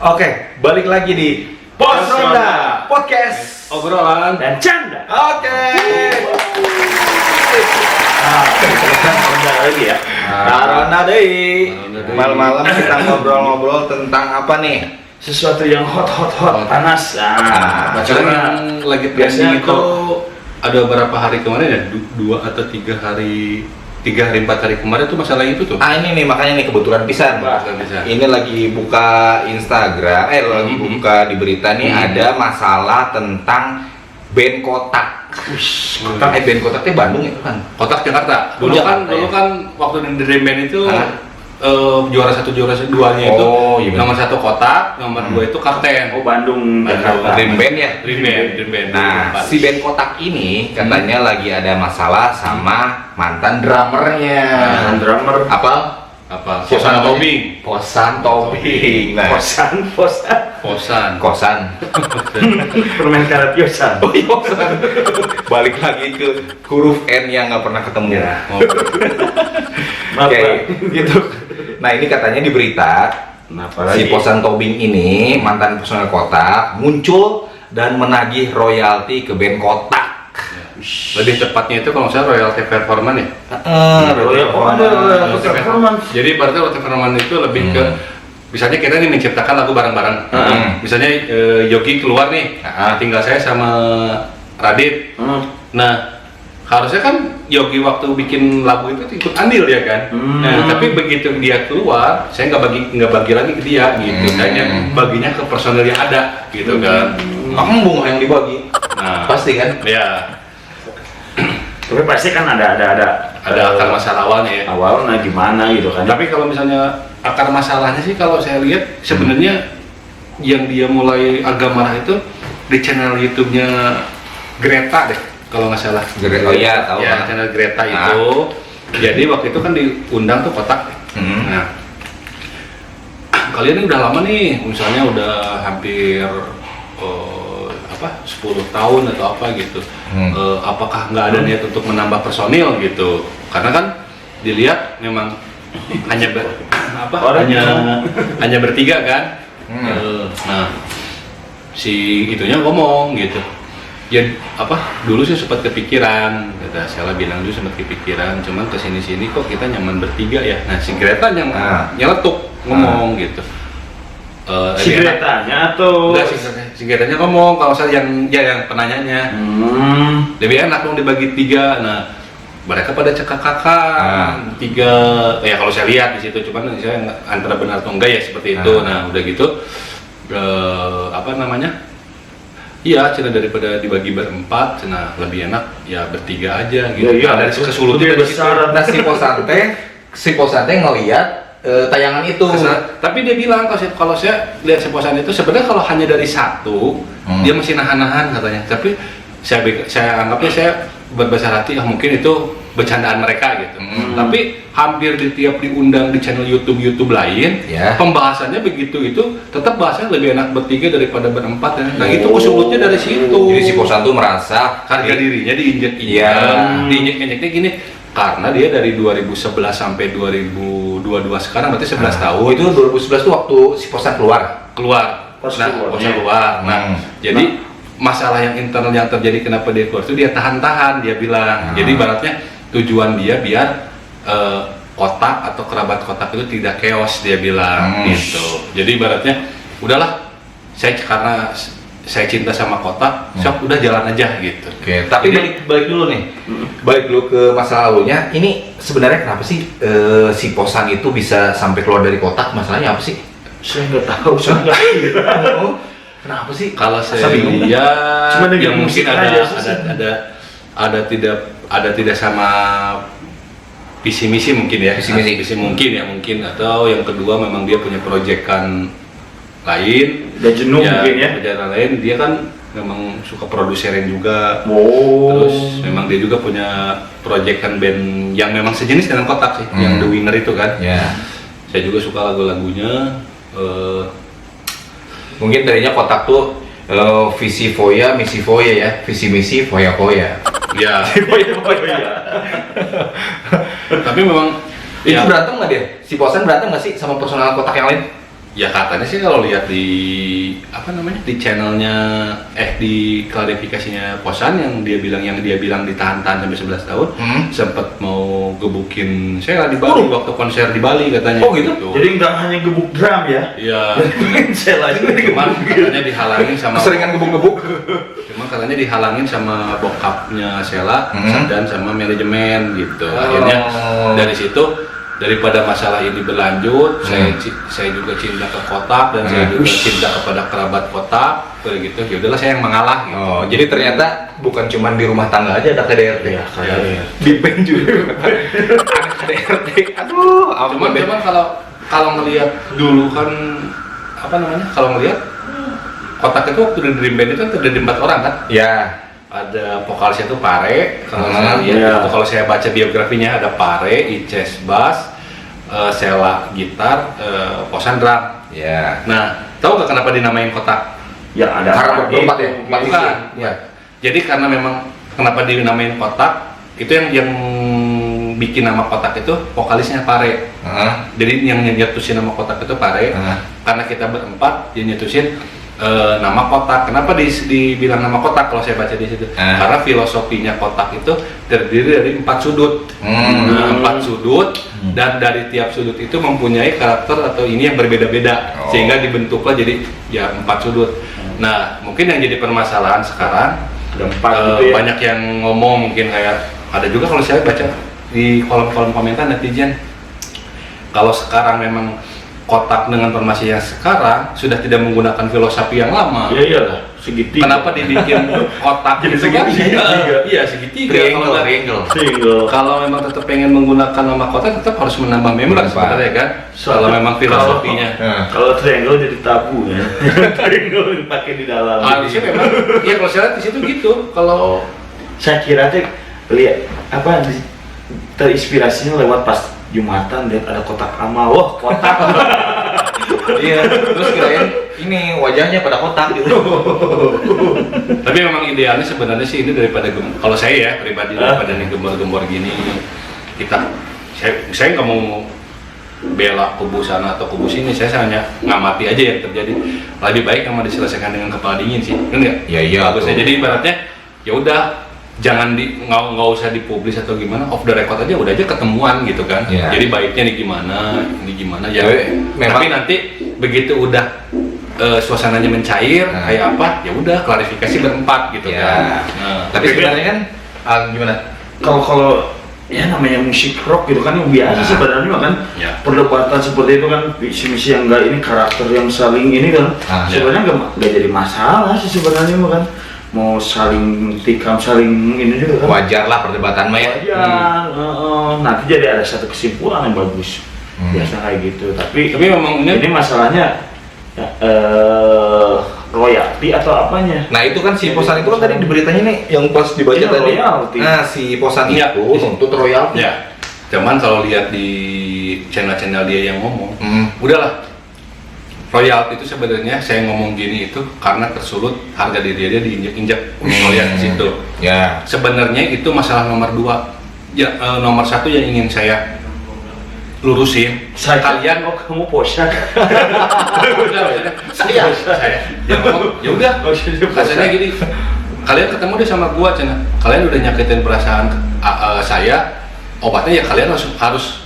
Oke, balik lagi di Pos Ronda Podcast Obrolan dan Canda. Oke. Ronda lagi ya. Ronda deh. Malam-malam kita ngobrol-ngobrol tentang apa nih? sesuatu yang hot panas. Sekarang yang lagi biasanya trending itu ada beberapa hari kemarin ya, 2 atau 3 hari 4 hari kemarin tuh masalah itu tuh. Ini nih makanya nih kebetulan pisan. Ini lagi buka Instagram, lagi buka di berita nih ada masalah tentang band Kotak. Band Kotaknya Bandung ya kan? Kotak Jakarta. Dulu Jakarta, kan waktu di Dream Band itu juara 1 juara 2-nya itu iya nomor 1 Kotak, nomor 2 itu Kapten. Bandung, Jakarta. Dream Band ya? Dream Band. Nah, si band Kotak ini katanya lagi ada masalah sama mantan drummernya. Drummer Apa? Posan Tobing. Posan Tobing. Nah, kosan. permen karet Yosan. Oh iya, Posan. Balik lagi ke huruf N yang nggak pernah ketemu. Maaf, Oke, Pak. gitu. Nah, ini katanya di berita si Posan Tobing ini mantan personel Kotak muncul dan menagih royalti ke band Kotak. Lebih tepatnya itu kalau saya royalty performance ya. Performance. Jadi berarti royalty performance itu lebih ke misalnya kita nih menciptakan lagu bareng-bareng. Misalnya Yogi keluar nih, tinggal saya sama Radit. Nah, harusnya kan Yogi waktu bikin lagu itu ikut andil ya kan. Nah, tapi begitu dia keluar, saya nggak bagi lagi ke dia gitu. Saya baginya ke personel yang ada gitu kan. Embung yang dibagi. Nah, Pasti kan? ya. Tapi pasti kan ada Akar masalah awalnya gimana gitu kan. Tapi kalau misalnya akar masalahnya sih kalau saya lihat sebenarnya yang dia mulai agak marah itu di channel YouTube-nya Greta deh kalau nggak salah. Oh iya, tahu. Ya, channel Greta itu. Jadi waktu itu kan diundang tuh Kotak. Nah, kalian ini udah lama nih, misalnya udah hampir 10 tahun atau apa gitu. Apakah nggak ada niat untuk menambah personil gitu? Karena kan dilihat memang hanya hanya bertiga kan. Nah, si itunya ngomong gitu. Ya dulu sih sempat kepikiran, kata Sheila bilang dulu sempat kepikiran, cuman kesini-sini kok kita nyaman bertiga ya. Nah, si Greta yang nyeletuk ngomong gitu. Si Gretanya atau enggak, si Gretanya ngomong kalau saya yang penanyanya. Lebih enak dong dibagi 3. Nah, mereka pada cekak-kakak 3. Ya kalau saya lihat di situ, cuman saya antara benar atau enggak ya seperti itu. Nah, udah gitu iya, cina daripada dibagi berempat, cina lebih enak ya bertiga aja gitu. Iya, dari kesulutnya dari situ. Nah, si Posante ngelihat tayangan itu. Tapi dia bilang kalau saya lihat si Posan itu sebenarnya kalau hanya dari satu dia masih nahan-nahan katanya. Tapi saya anggapnya saya berbesar hati mungkin itu bercandaan mereka gitu. Tapi hampir di tiap diundang di channel YouTube lain, pembahasannya begitu itu tetap bahasanya lebih enak bertiga daripada berempat. Nah, itu kesulutnya dari situ. Jadi si Posan tuh merasa harga dirinya diinjek-injeknya gini. Karena dia dari 2011 sampai 2022 sekarang berarti 11 tahun. Itu 2011 tuh waktu si Posan keluar. Keluar. Nah, jadi masalah yang internal yang terjadi kenapa dia keluar itu dia tahan-tahan, dia bilang. Jadi ibaratnya tujuan dia biar Kotak atau kerabat Kotak itu tidak chaos, dia bilang gitu. Jadi ibaratnya udahlah, karena saya cinta sama Kotak, sok udah jalan aja gitu. Oke, tapi balik dulu nih. Balik dulu ke masa lalunya. Ini sebenarnya kenapa sih si Posan itu bisa sampai keluar dari Kotak? Masalahnya apa sih? Saya nggak tahu. Kenapa sih? Kalau saya lihat, cuma ya mungkin ada tidak sama visi misi mungkin ya. Visi mungkin atau yang kedua memang dia punya proyekan lain. Udah jenuh mungkin ya. Perjalanan lain, dia kan memang suka produserin juga. Terus memang dia juga punya proyekan band yang memang sejenis dengan Kotak sih, yang The Winner itu kan. Saya juga suka lagu-lagunya. Mungkin tadinya Kotak tuh visi foya, misi foya ya, visi misi foya foya. Ya. Tapi memang itu berantem nggak dia? Si Posan berantem nggak sih sama personal Kotak yang lain? Ya katanya sih kalau lihat di apa namanya di channelnya di klarifikasinya Posan yang dia bilang ditahan-tahan sampai 11 tahun sempat mau gebukin Sheila di Bali waktu konser di Bali katanya. Oh gitu? Jadi nggak hanya gebuk drum ya? Iya. Sheila juga Cuman katanya dihalangin sama Keseringan gebuk-gebuk. Cuman katanya dihalangin sama bokapnya Sheila dan sama manajemen gitu. Akhirnya dari situ daripada masalah ini berlanjut, saya juga cinta ke Kotak dan saya juga cinta kepada kerabat Kotak, begitu. Ya udahlah saya yang mengalah gitu. Oh, jadi ternyata bukan cuma di rumah tangga aja ada KDRT. Ya, Di band juga ada KDRT. Aduh, cuman kalau ngelihat dulu kan apa namanya? Kalau ngelihat Kotak itu waktu di Dream Band itu kan terdiri 4 orang kan? Ya. Ada vokalisnya tuh Pare, kalau saya lihat kalau saya baca biografinya ada Pare, Ices bass, Sheila gitar, Posan drum. Ya. Nah, tahu nggak kenapa dinamain Kotak? Ya ada. Karena berempat ya? Bukan. Ya. Jadi karena memang kenapa dinamain Kotak itu yang bikin nama Kotak itu vokalisnya Pare. Jadi yang nyetusin nama Kotak itu Pare. Karena kita berempat dia nyetusin nama Kotak. Kenapa dibilang nama Kotak kalau saya baca di situ? Karena filosofinya Kotak itu terdiri dari 4 sudut. 4 sudut dan dari tiap sudut itu mempunyai karakter atau ini yang berbeda-beda sehingga dibentuklah jadi ya 4 sudut. Nah, mungkin yang jadi permasalahan sekarang ada 4 gitu ya. Banyak yang ngomong mungkin kayak ada juga kalau saya baca di kolom-kolom komentar netizen kalau sekarang memang Kotak dengan formasi yang sekarang sudah tidak menggunakan filosofi yang lama. Iya iyalah, segitiga. Kenapa dibikin kotak Jadi gitu kan? segitiga. Iya, segitiga. Triangle. Kalau memang tetap pengen menggunakan nama kotak, tetap harus menambah member sebenarnya kan. Kalau memang filosofinya. Kalau triangle jadi tabu ya. Triangle dipakai di dalam. Harusnya memang. Iya, kalau saya lihat di situ gitu. Kalau Saya kira teh lihat apa terinspirasinya lewat pas Jumatan lihat ada kotak amal. Wah, kotak. Iya, terus kirain ini wajahnya pada kotak gitu. tapi memang idealnya sebenarnya sih ini daripada kalau saya ya pribadi daripada nih gembor-gembor gini saya nggak mau bela kubu sana atau kubu sini, saya hanya ngamati aja yang terjadi. Lebih baik sama diselesaikan dengan kepala dingin sih, kan nggak? Iya. Bagusnya. Jadi ibaratnya ya udah jangan nggak usah dipublis atau gimana, off the record aja udah aja ketemuan gitu kan. Jadi baiknya ini gimana ya. Tapi nanti begitu udah suasananya mencair kayak apa ya udah klarifikasi berempat gitu kan. Tapi sebenarnya kan gimana? Kalau ya namanya musik rock gitu kan yang biasa sebenarnya kan perdebatan seperti itu kan misi-misi yang enggak ini karakter yang saling ini kan sebenarnya enggak jadi masalah sih sebenarnya kan. Mau saling tikam, saling ini juga kan wajar lah perdebatan mah ya. Wajar, nanti jadi ada satu kesimpulan yang bagus biasa kayak gitu. Tapi memang ini masalahnya royalti atau apanya. Nah itu kan si Posan itu kan tadi di beritanya nih yang pas dibaca tadi. Royalti. Nah si Posan itu nuntut royalti. Ya, cuman kalau lihat di channel-channel dia yang ngomong, udahlah royalti itu sebenarnya saya ngomong gini itu karena tersulut harga diri dia diinjak-injak lihat di situ. Ya. Sebenarnya itu masalah nomor 2. Ya, nomor 1 yang ingin saya lurusin. Kalian kamu Posan. saya. Ya ngomong, ya udah. Rasanya gini. Kalian ketemu deh sama gua, Cina. Kalian udah nyakitin perasaan saya. Obatnya ya kalian harus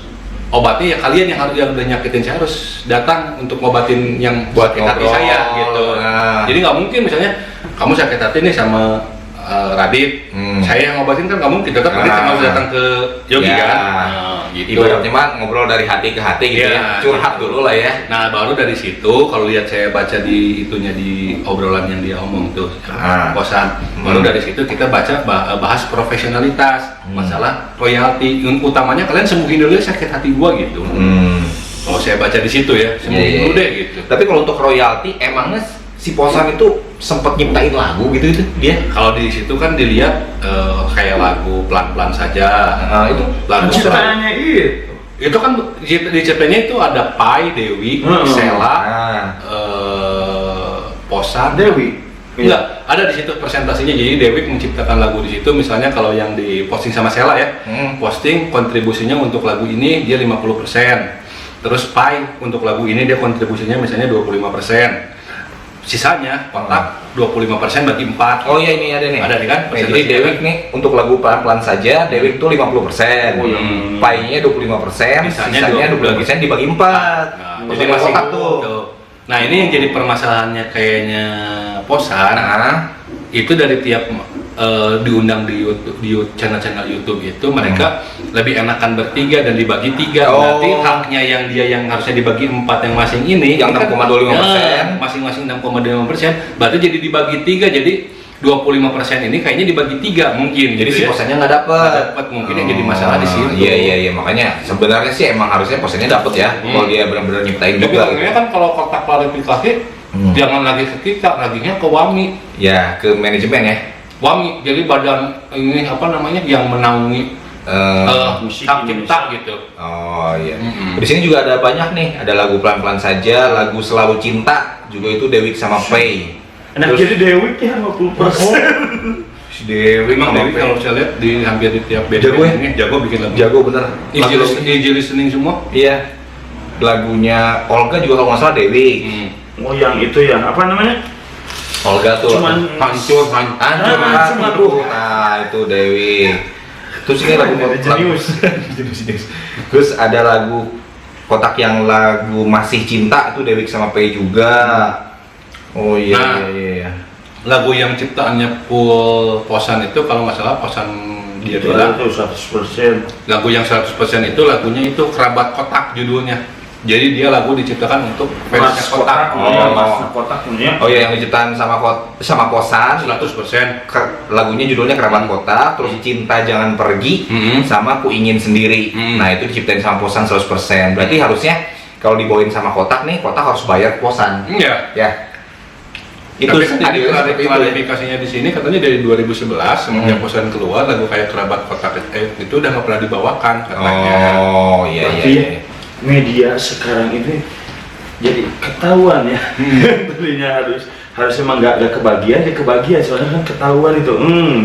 obatnya ya kalian yang udah nyakitin saya harus datang untuk ngobatin yang buat sakit hati saya gitu. Jadi nggak mungkin misalnya kamu sakit hati nih sama Radit, saya yang ngobatin kan nggak mungkin. Tetap Radit harus datang ke Yogi kan. Gitu. Ibaratnya mah ngobrol dari hati ke hati gitu ya. Curhat dulu lah ya. Nah baru dari situ kalau lihat saya baca di itunya di obrolan yang dia omong tuh Posan. Baru dari situ kita bahas profesionalitas, masalah royalti. Utamanya kalian sembuhin dulu sakit hati gua gitu. Kalau saya baca di situ ya, sembuhin dulu deh gitu. Tapi kalau untuk royalti emangnya si Posan itu sempat nyiptain lagu gitu dia? Kalau di situ kan dilihat kayak lagu pelan-pelan saja. Itu lagu ciptaannya itu kan di ciptanya itu ada Pai, Dewi, Sheila, Posan, Dewi. Enggak, ada di situ presentasinya. Jadi Dewi menciptakan lagu di situ. Misalnya kalau yang di posting sama Sheila ya, posting kontribusinya untuk lagu ini dia 50%. Terus Pai untuk lagu ini dia kontribusinya misalnya 25%. Sisanya kotak 25% bagi 4. Oh iya, ini ada nih. Ada nih kan? Jadi Dewik nih untuk lagu pelan-pelan saja, Dewik tuh 50%. Pai-nya 25%, sisanya 20% dibagi 4. Nah, jadi masih kotak tuh. Nah, ini yang jadi permasalahannya kayaknya Posan. Itu dari tiap diundang di YouTube, channel-channel YouTube itu mereka lebih enakan bertiga dan dibagi 3. Berarti haknya yang dia yang harusnya dibagi 4 yang masing ini yang 6,25%, masing-masing 6,25%, berarti jadi dibagi 3, jadi 25% ini kayaknya dibagi 3 mungkin. Jadi gitu si posannya nggak dapat. Mungkin yang jadi masalah di situ. Iya, makanya sebenarnya sih emang harusnya posannya dapat ya. Kalau dia benar-benar nyiptain Tapi juga. makanya kan kalau kotak klarifikasi jangan lagi ke kita, laginya ke Wami. Ya, ke manajemen ya. Wami, jadi badan ini apa namanya yang menaungi musik hak cipta gitu. Oh iya. Di sini juga ada banyak nih, ada lagu pelan-pelan saja, lagu selalu cinta, juga itu Dewik sama Pay. Nah, jadi Dewik ya 50%. Si Dewik Memang sama Dewi Pay. kalau saya lihat di hampir di tiap band Jago ya? ini jago bikin lagu. Jago bener. Easy listening semua. Iya. Lagunya Olga juga kalau nggak salah Dewik. Oh, yang itu ya, apa namanya? Olga tuh Cuman hancur. hancur. Nah, itu Dewi. Terus ini lagu Jenius. Terus ada lagu kotak yang lagu Masih Cinta itu Dewi sama Pay juga. Oh iya, Nah, iya. Lagu yang ciptaannya full Posan itu kalau nggak salah Posan dia Itu bilang 100%. lagu yang 100% itu lagunya itu Kerabat Kotak judulnya. Jadi dia lagu diciptakan untuk fansnya Kotak. Mas Kotak punya. Oh iya, yang diciptain sama Posan 100%. lagunya judulnya Kerabat Kotak, terus Cinta Jangan Pergi sama Ku Ingin Sendiri. Nah, itu diciptain sama Posan 100%. Berarti harusnya kalau dibawain sama Kotak nih, Kotak harus bayar Posan. Iya. Ya. Itu Tapi kan adilnya jadi seperti itu ya. klarifikasinya di sini katanya dari 2011 semenjak Posan keluar lagu kayak Kerabat Kotak itu udah nggak pernah dibawakan katanya. Oh iya Berarti iya. media sekarang ini jadi ketahuan ya. Tadinya harus emang nggak kebagian, ya kebagian soalnya kan ketahuan itu.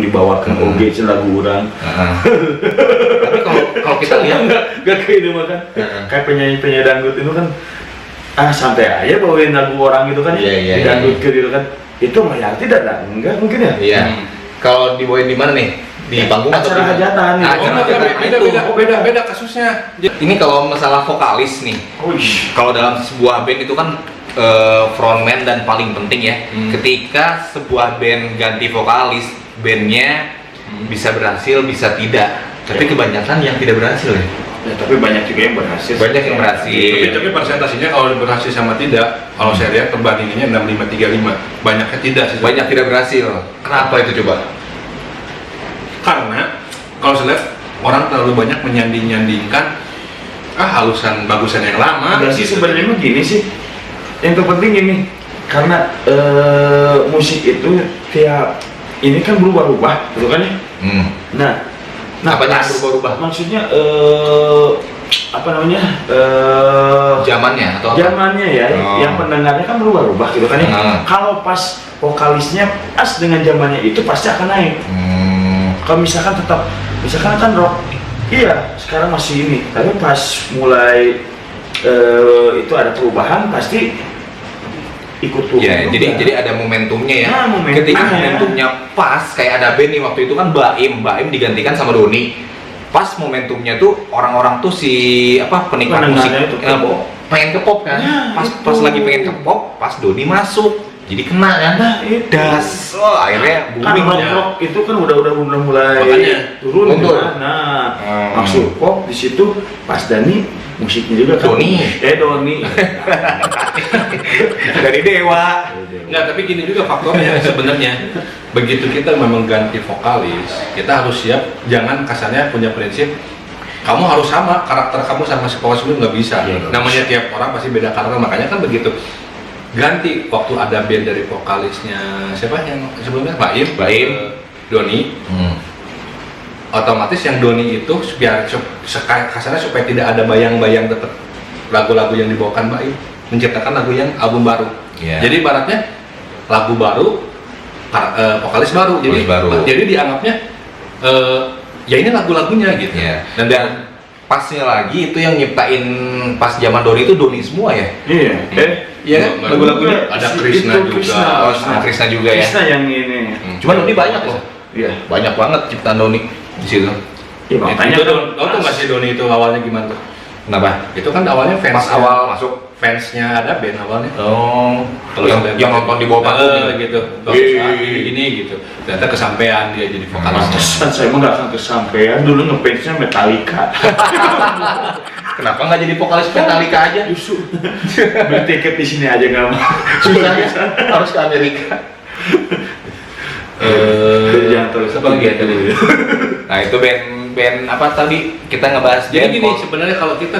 Dibawakan OG lagu orang. Tapi kalau kita lihat nggak kayak ini mah kan. Kayak penyanyi dangdut itu kan santai aja bawain lagu orang gitu kan. Iya, Di dangdut gitu kan. Itu mah tidak enggak mungkin ya. iya. Kalau dibawain di mana nih? Di panggung atau acara di hajatan gitu. Acara hajatan. Beda kasusnya. Ini kalau masalah vokalis nih. Kalau dalam sebuah band itu kan frontman dan paling penting ya. Ketika sebuah band ganti vokalis, bandnya bisa berhasil, bisa tidak. Tapi kebanyakan yang tidak berhasil ya. Ya, tapi banyak juga yang berhasil. Banyak yang berhasil. Tapi persentasinya kalau berhasil sama tidak, kalau saya lihat perbandingannya 65-35. Banyaknya tidak sih. Banyak tidak berhasil. Kenapa itu coba? Karena kalau saya lihat orang terlalu banyak menyanding-nyandingkan halusan bagusan yang lama. Enggak sih sebenarnya mah gini sih. Yang terpenting ini karena musik itu tiap ini kan berubah-ubah, gitu kan ya? Nah, apanya berubah-ubah? Maksudnya apa namanya? Zamannya atau apa? Zamannya ya, yang pendengarnya kan berubah-ubah gitu kan ya. Kalau pas vokalisnya pas dengan zamannya itu pasti akan naik. Kalau misalkan kan rock, iya sekarang masih ini, tapi pas mulai itu ada perubahan pasti ikut perubahan. Ya, jadi ada momentumnya ya. Nah, momentumnya. Ketika momentumnya pas, kayak ada band nih waktu itu kan Baim digantikan sama Doni. Pas momentumnya tuh orang-orang tuh penikmat musik itu pengen ke pop kan. Pas lagi pengen ke pop, pas Doni masuk. Jadi kena kan? Nah, itu. Das. Oh, akhirnya Kan booming. rock itu kan udah mulai Makanya, turun mundur. kan. Nah, masuk pop di situ pas Dani musiknya juga kan. Doni. Dari Dewa. Nggak, tapi gini juga faktornya sebenarnya. Begitu kita memang ganti vokalis, kita harus siap. Jangan kasarnya punya prinsip kamu harus sama karakter kamu sama si vokalis itu nggak bisa. Namanya tiap orang pasti beda karakter, makanya kan begitu. Ganti waktu ada band dari vokalisnya siapa yang sebelumnya Baim, Doni. Otomatis yang Doni itu biar kasarnya supaya tidak ada bayang-bayang tetap lagu-lagu yang dibawakan Baim, menciptakan lagu yang album baru. Jadi ibaratnya lagu baru, vokalis baru. Jadi dianggapnya ya ini lagu-lagunya gitu. Dan pasnya lagi itu yang nyiptain pas zaman Doni itu Doni semua ya? Iya. Iya kan? Lagu-lagunya ada Krishna juga. Oh, Krishna juga ya. Krishna yang ini. Cuman Doni banyak loh. Iya. Banyak banget ciptaan Doni di situ. Iya, makanya itu tuh masih Doni itu awalnya gimana tuh? Kenapa? Itu kan awalnya fans Pas awal masuk. fansnya ada band awalnya. Oh, Kalau yang nonton di bawah panggung gitu. Gini gitu. Ternyata kesampaian dia jadi vokalis. Pantesan saya mah nggak akan kesampaian dulu ngefansnya Metallica. Kenapa nggak jadi vokalis Metallica aja? Justru beli tiket di sini aja nggak mau. Susah ya, harus ke Amerika. Jangan terus apa lagi ya tadi? Nah itu band apa tadi kita ngebahas Jadi band gini, pop. sebenarnya kalau kita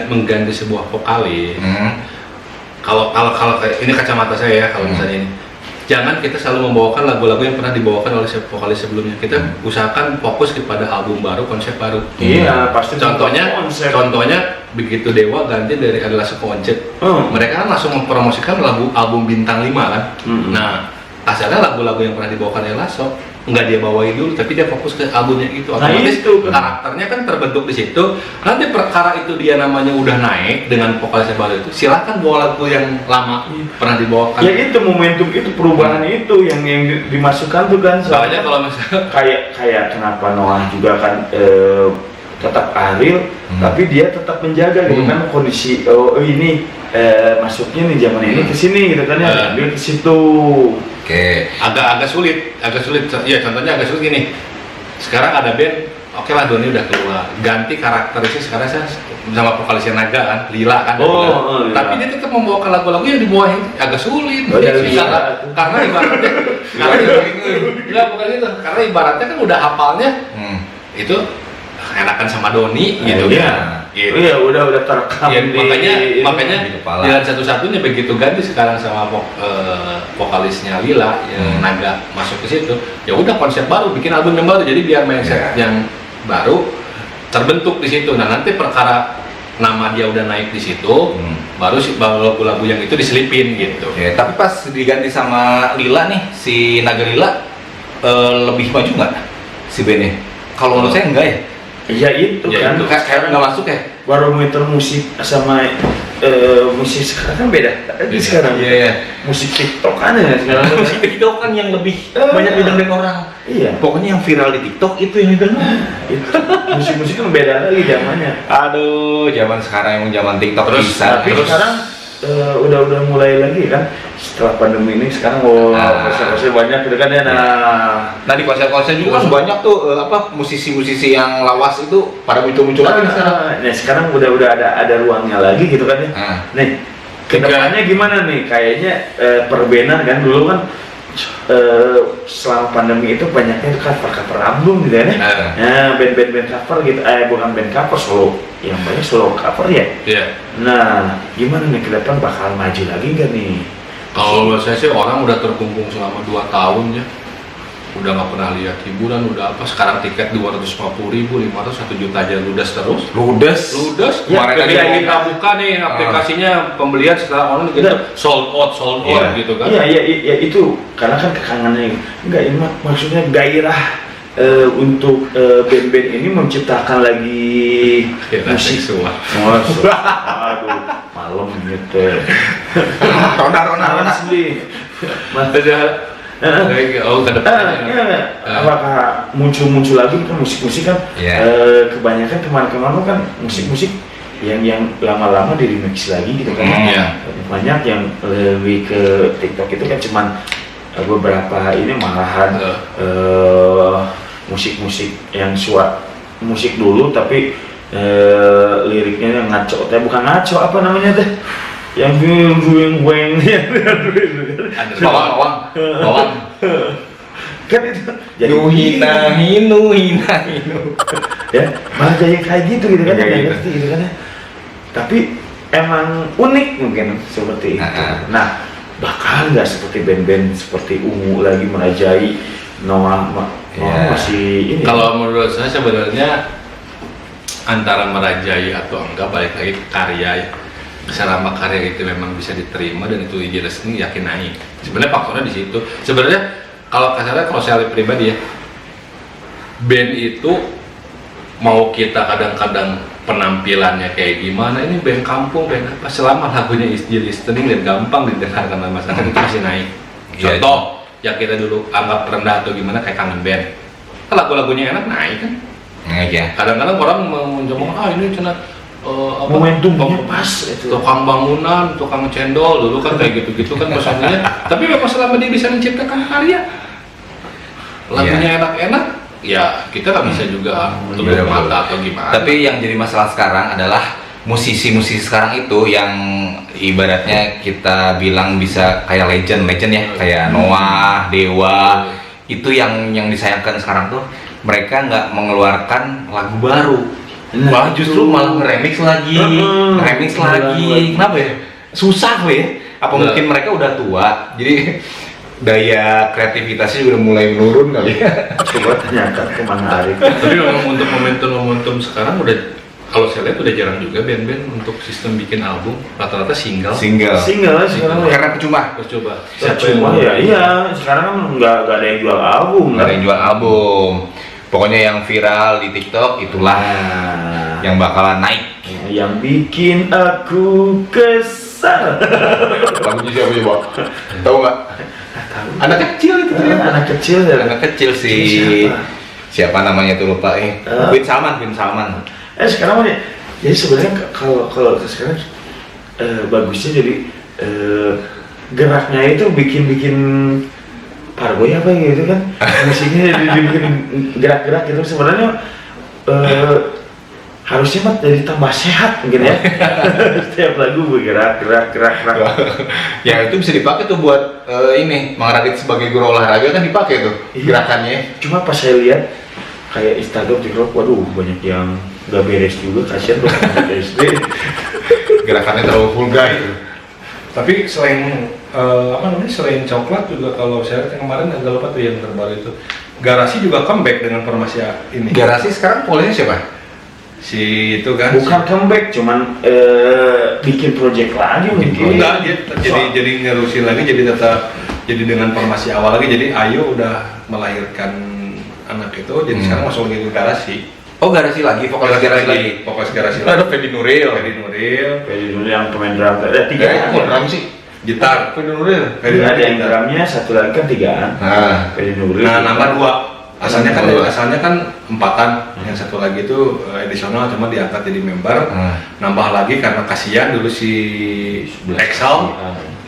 mengganti sebuah vokalis, kalau ini kacamata saya ya, kalau misalnya ini, jangan kita selalu membawakan lagu-lagu yang pernah dibawakan oleh vokalis sebelumnya. Kita usahakan fokus kepada album baru, konsep baru. Iya, pasti. Contohnya begitu Dewa ganti dari adalah sekonsep, mereka kan langsung mempromosikan album bintang 5 kan. Nah, asalnya lagu-lagu yang pernah dibawakan oleh Lasso nggak dia bawain dulu, tapi dia fokus ke albumnya itu. Otomatis karakternya kan terbentuk di situ. Nanti perkara itu dia namanya udah naik dengan vokalisnya baru itu, silakan bawa lagu yang lama pernah dibawakan. Ya itu momentum itu perubahan itu yang dimasukkan tuh kan. Soalnya kalau misalnya kayak kenapa Noah juga kan tetap Ariel, tapi dia tetap menjaga gitu kan kondisi ini masuknya nih zaman ini ke sini gitu kan ya, ambil ke situ. Oke. Agak sulit. Ya contohnya agak sulit gini. Sekarang ada band, oke lah Doni udah keluar, ganti karakterisnya sekarang saya sama vokalisnya Naga kan, Lila kan. Lila. Tapi dia tetap membawakan lagu-lagu yang dibawain agak sulit. Karena ibaratnya, bukan itu. Karena ibaratnya kan udah hafalnya itu enakan sama Doni gitu kan. Iya, udah terekam ya, makanya di kepala. jalan satu-satunya begitu ganti sekarang sama vokalisnya Lila yang Naga masuk ke situ, ya udah konsep baru, bikin album yang baru, jadi biar mindset yang baru terbentuk di situ. Nah nanti perkara nama dia udah naik di situ, baru lagu-lagu yang itu diselipin gitu. Ya, tapi pas diganti sama Lila nih, si Naga Lila lebih maju nggak si bandnya? Kalau menurut saya enggak ya. Iya itu Ya, kan. itu kayak nggak masuk ya. Barometer musik sama musik sekarang kan beda. Sekarang. Iya. Musik TikTok kan ya sekarang. Musik TikTok kan yang lebih banyak didengar orang. Iya. Pokoknya yang viral di TikTok itu yang didengar. Musik-musik kan beda lagi zamannya. Aduh, zaman sekarang emang zaman TikTok bisa. Tapi sekarang udah mulai lagi kan setelah pandemi ini sekarang konser-konser banyak gitu kan ya. Nah di konser-konser juga kan banyak tuh musisi-musisi yang lawas itu pada muncul lagi sekarang. Nah sekarang udah ada ruangnya lagi gitu kan ya. Nih kedepannya gimana nih? Kayaknya perbenan kan dulu kan selama pandemi itu banyaknya cover album gitu ya. Nah band-band cover gitu, bukan band cover, solo, yang banyak solo cover ya. Iya. Nah gimana nih ke depan, bakal maju lagi nggak nih? Kalau menurut saya sih orang udah terkungkung selama 2 tahun ya, udah nggak pernah lihat hiburan, udah apa sekarang tiket 250.000, 500, 1 juta aja ludes terus. Ludes. Ya, Kemarin aja kita buka nih aplikasinya pembelian secara online gitu, sold out gitu kan. Iya itu karena kan kekangannya enggak, ini maksudnya gairah untuk band-band ini menciptakan lagi musik semua. Aduh, malam gitu. Rona Asli. Oh ke depan. Apakah muncul lagi kan musik-musik kan? Kebanyakan kemarin-kemarin kan musik-musik yang lama-lama di remix lagi gitu kan? Banyak yang lebih ke TikTok itu kan cuman beberapa ini malahan musik-musik yang musik dulu tapi liriknya yang ngaco, bukan ngaco, apa namanya teh? Yang weng bawang kan itu jadi hinu ya bahasa yang kayak gitu kan gitu kan ya, tapi emang unik mungkin seperti itu. Nah bakal nggak seperti band-band seperti Ungu lagi merajai, Noah masih ini. Kalau menurut saya sebenarnya antara merajai atau enggak balik lagi ke karya ya. Selama karya itu memang bisa diterima dan itu ide resmi, yakin naik. Sebenarnya faktornya di situ. Sebenarnya kalau saya pribadi ya, band itu mau kita kadang-kadang penampilannya kayak gimana, ini band kampung, band apa, selama lagunya easy listening dan gampang didengarkan oleh masyarakat itu masih naik. Contoh yang kita dulu anggap rendah atau gimana kayak Kangen Band, lagu-lagunya enak naik kan. Kadang-kadang orang menjemur ini cina momentumnya pas itu. Tukang bangunan, tukang cendol dulu kan kayak gitu-gitu kan pesannya. Tapi memang selama dia bisa menciptakan karya, lagunya enak-enak, ya kita nggak bisa juga tutup mata atau gimana. Tapi yang jadi masalah sekarang adalah musisi-musisi sekarang itu yang ibaratnya kita bilang bisa kayak legend ya, kayak Noah, Dewa, itu yang disayangkan sekarang tuh mereka nggak mengeluarkan lagu baru, malah justru malah nge-remix lagi, kenapa ya? Susah ya? Apa mungkin mereka udah tua, jadi daya kreativitasnya udah mulai menurun kali ya? Coba tanyakan ke Mang Arif. Tapi memang untuk momentum sekarang udah, kalau saya lihat udah jarang juga band-band untuk sistem bikin album, rata-rata single sekarang karena percuma. Percuma ya, iya sekarang kan nggak ada yang jual album, Pokoknya yang viral di TikTok itulah yang bakalan naik. Yang bikin aku kesal. Lagunya siapa coba? Tahu nggak? Anak kecil itu ternyata. Anak kecil sih. Siapa namanya tuh lupa Bin Salman. Sekarang jadi sebenarnya kalau sekarang bagusnya jadi geraknya itu bikin parboy apa gitu kan, musiknya dibikin gerak-gerak gitu. Sebenarnya harusnya mah jadi tambah sehat mungkin ya. Setiap lagu bergerak. Ya itu bisa dipakai tuh buat ini Mang Radit sebagai guru olahraga kan dipakai tuh gerakannya. Cuma pas saya lihat kayak Instagram TikTok, waduh banyak yang nggak beres juga, kasihan tuh SD. Gerakannya terlalu vulgar itu. Tapi selain selain coklat juga, kalau saya kemarin agak lupa tuh yang terbaru itu, Garasi juga comeback dengan formasi ini. Garasi sekarang polanya siapa? Si itu kan? Bukan comeback, cuman bikin project lagi mungkin. Enggak, dia jadi ngerusin lagi, jadi dengan formasi awal lagi. Jadi Ayu udah melahirkan anak itu, jadi sekarang masuk lagi ke Garasi. Oh, Garasi lagi, vokalis Garasi lagi. Fokus Garasi lagi. Ada Fedi Nuril yang pemain drum. Ada 3 drum sih. Gitar. Fedi Nuril. Ada yang drumnya, satu lagi kan 3. Fedi Nuril. Nah, nambah 2. Asalnya kan 4-an. Yang satu lagi itu edisional, cuma diangkat jadi member. Nambah lagi karena kasihan dulu si Excel.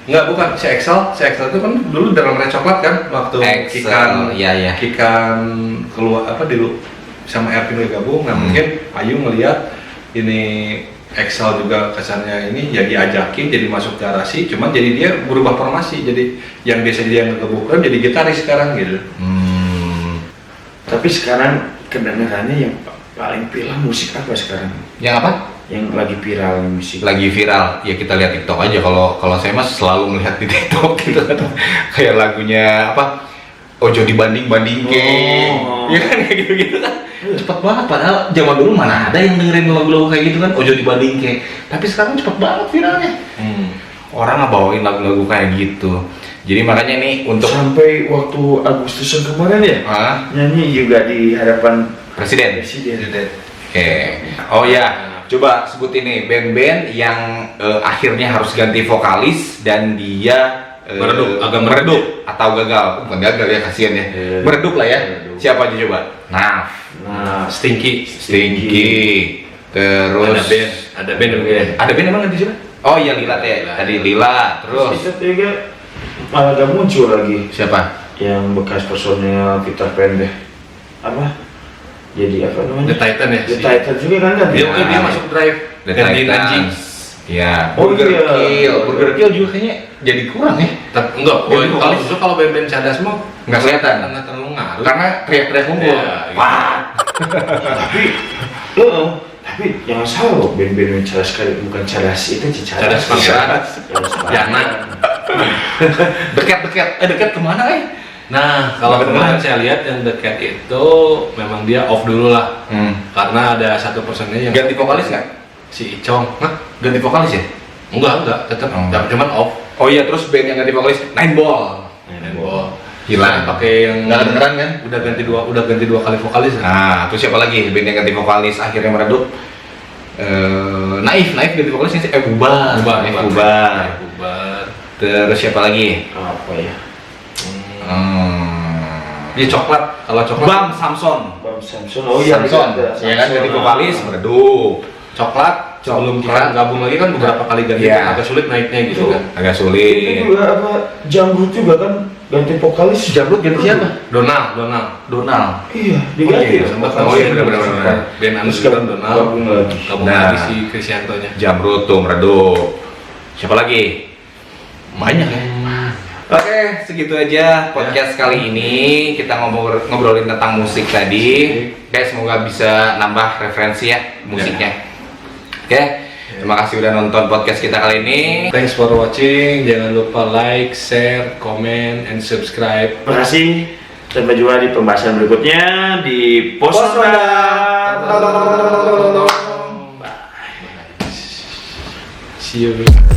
Enggak, bukan si Excel itu kan dulu dalam coklat kan waktu Kikan keluar dulu sama Ervin gabung. Nah mungkin Ayu ngelihat ini Excel juga kesannya ini ya diajakin jadi masuk Garasi, cuman jadi dia berubah formasi, jadi yang biasa dia ngegebuk jadi gitaris sekarang gitu. Tapi sekarang kedengarannya yang paling viral musik apa sekarang? Yang apa? Yang lagi viral musik. Lagi viral ya, kita lihat TikTok aja. Kalau saya mas selalu melihat di TikTok gitu kan. Kayak lagunya apa? Ojo dibanding-banding ya kan kayak gitu kan. Cepet banget, padahal zaman dulu mana ada yang dengerin lagu-lagu kayak gitu kan, Ojo dibanding tapi sekarang cepet banget viralnya. Orang ngebawain lagu-lagu kayak gitu. Jadi makanya nih untuk sampai waktu Agustusan kemarin ya, nyanyi juga di hadapan Presiden. Oke. Oh ya, coba sebut ini band-band yang akhirnya harus ganti vokalis dan dia agak meredup atau gagal. Bukan gagal ya, kasihan ya. Meredup lah ya. Siapa aja coba? Nah, Stinky. Terus ada band emang ganti siapa? Oh iya, Lila teh. Tadi Lila, terus itu tiga malah gak muncul lagi. siapa? Yang bekas personel Peter Pan deh. Apa? Jadi apa namanya? The Titan ya. The Titan juga kan kan? Dia masuk drive. The Titan. Ya, Oh, Burger iya. Kill juga kayaknya jadi kurang ya. Enggak, kalau band-band cadas mah Nggak kelihatan. nggak terlalu ngaruh. Karena teriak-teriak ngumpul. Iya, gitu. Wah. Tapi jangan salah loh, band-band yang cadas sekali, bukan cadas itu Cadas Pangeran. Jana. Dekat kemana Nah, kalau kemarin saya lihat yang dekat itu memang dia off dulu lah. Karena ada satu personnya yang Ganti vokalis nggak? si Icong. Ganti vokalis ya? Enggak, tetap cuman off. Oh iya, terus band yang ganti vokalis Nine Ball. Hilang. Pakai yang Nggak kedengeran kan? Udah ganti dua kali vokalis. Nah, terus siapa lagi band yang ganti vokalis akhirnya meredup? Naif ganti vokalisnya sih Bubar. Terus siapa lagi? Apa ya? Dia coklat, kalau coklat Bam Samson. Oh iya, Samson. Ya kan ganti vokalis meredup. coklat sebelum kita gabung lagi kan beberapa kali ganti Iya. agak sulit naiknya gitu kan. Agak Itu sulit. juga apa? Jamrut juga kan ganti vokalis. Jamrut ganti siapa? Donald. Iya, diganti. Oh iya, benar. Ben Terus Anderson, Donald gabung lagi. gabung Nah. lagi si Krisyanto-nya. Jamrut tuh meredup. Siapa lagi? Banyak ya. Oke, segitu aja podcast kali ini. Kita ngobrolin tentang musik tadi. Oke, semoga bisa nambah referensi ya musiknya. Oke, terima kasih udah nonton podcast kita kali ini. Thanks for watching. Jangan lupa like, share, comment, and subscribe. Terima kasih. Sampai jumpa di pembahasan berikutnya di Pos Ronda. See you.